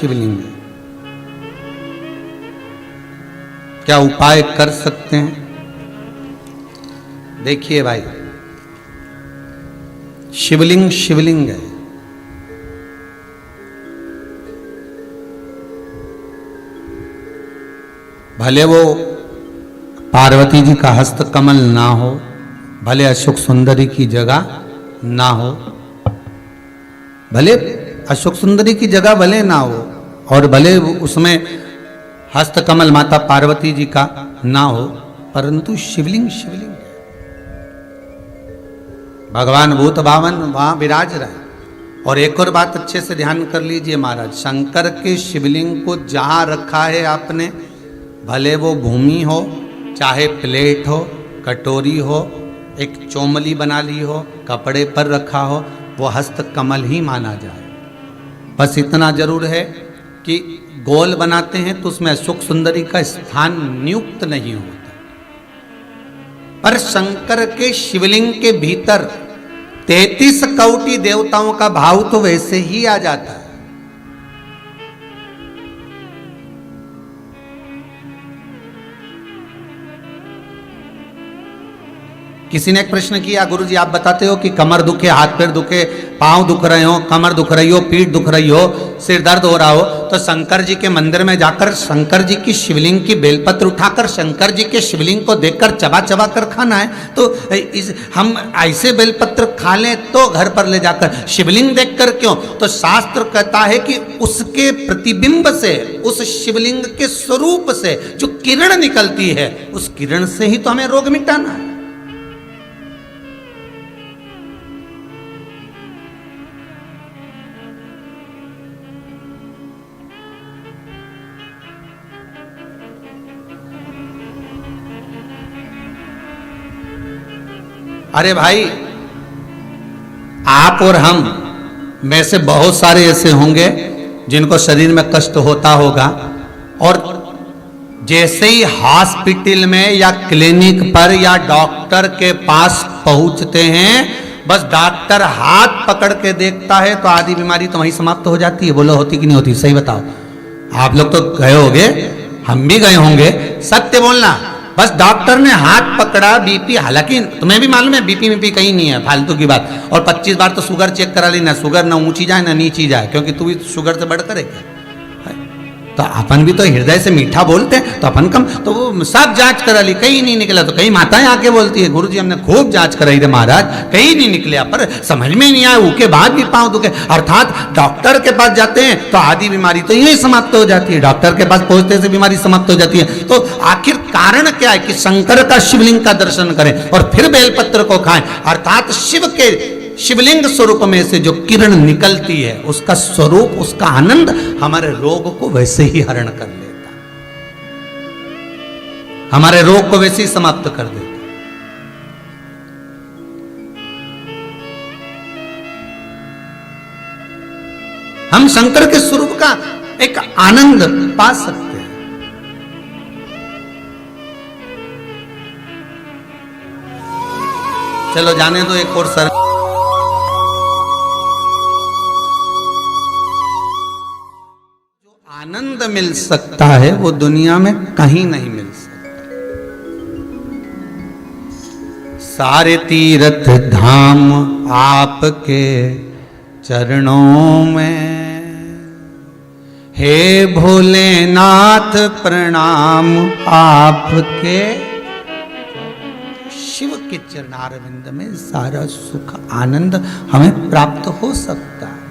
शिवलिंग है। क्या उपाय कर सकते हैं? देखिए भाई, शिवलिंग शिवलिंग है। भले वो पार्वती जी का हस्त कमल ना हो, भले अशोक सुंदरी की जगह ना हो, भले अशोक सुंदरी की जगह भले ना हो, और भले उसमें हस्त कमल माता पार्वती जी का ना हो, परंतु शिवलिंग शिवलिंग है। भगवान भूत भावन वहां विराज रहे। और एक और बात अच्छे से ध्यान कर लीजिए महाराज, शंकर के शिवलिंग को जहां रखा है आपने, भले वो भूमि हो, चाहे प्लेट हो, कटोरी हो, एक चोमली बना ली हो, कपड़े पर रखा हो, वो हस्त कमल ही माना जाए। बस इतना जरूर है कि गोल बनाते हैं तो उसमें अशोक सुंदरी का स्थान नियुक्त नहीं होता, पर शंकर के शिवलिंग के भीतर 33 कोटि देवताओं का भाव तो वैसे ही आ जाता है। किसी ने एक प्रश्न किया, गुरुजी आप बताते हो कि कमर दुखे, हाथ पैर दुखे, पांव दुख रहे हो, कमर दुख रही हो, पीठ दुख रही हो, सिर दर्द हो रहा हो, तो शंकर जी के मंदिर में जाकर शंकर जी की शिवलिंग की बेलपत्र उठाकर शंकर जी के शिवलिंग को देखकर चबा चबा कर खाना है। तो हम ऐसे बेलपत्र खा लें तो घर पर ले जाकर शिवलिंग देखकर क्यों? तो शास्त्र कहता है कि उसके प्रतिबिंब से, उस शिवलिंग के स्वरूप से जो किरण निकलती है, उस किरण से ही तो हमें रोग मिटाना है। अरे भाई, आप और हम में से बहुत सारे ऐसे होंगे जिनको शरीर में कष्ट होता होगा, और जैसे ही हॉस्पिटल में या क्लिनिक पर या डॉक्टर के पास पहुंचते हैं, बस डॉक्टर हाथ पकड़ के देखता है तो आधी बीमारी तो वहीं समाप्त हो जाती है। बोलो होती कि नहीं होती? सही बताओ। आप लोग तो गए होंगे, हम भी गए होंगे, सत्य बोलना। बस डॉक्टर ने हाथ पकड़ा, बीपी, हालांकि तुम्हें भी मालूम है बीपी कहीं नहीं है, फालतू की बात। और 25 बार तो शुगर चेक करा ली, ना शुगर ना ऊंची जाए ना नीची जाए, क्योंकि तू भी शुगर से बढ़कर है क्या? तो अपन भी तो हृदय से मीठा बोलते हैं, तो अपन कम, तो वो सब जांच करा ली, कहीं नहीं निकला। तो कई माताएं आके बोलती है, गुरुजी हमने खूब जांच कराई थे महाराज, कहीं नहीं निकला, पर समझ में नहीं आया, उसके बाद भी पांव दुखे। अर्थात डॉक्टर के पास जाते हैं तो आधी बीमारी तो यही समाप्त हो जाती है, डॉक्टर के पास पहुंचते से बीमारी समाप्त हो जाती है। तो आखिर कारण क्या है कि शंकर का शिवलिंग का दर्शन करें और फिर बेलपत्र को खाएं। अर्थात शिव के शिवलिंग स्वरूप में से जो किरण निकलती है, उसका स्वरूप, उसका आनंद हमारे रोग को वैसे ही हरण कर लेता, हमारे रोग को वैसे ही समाप्त कर देता। हम शंकर के स्वरूप का एक आनंद पा सकते हैं। चलो जाने दो, एक और सर आनंद मिल सकता है वो दुनिया में कहीं नहीं मिल सकता। सारे तीर्थ धाम आपके चरणों में, हे भोलेनाथ प्रणाम आपके। शिव के चरणारविंद में सारा सुख आनंद हमें प्राप्त हो सकता है।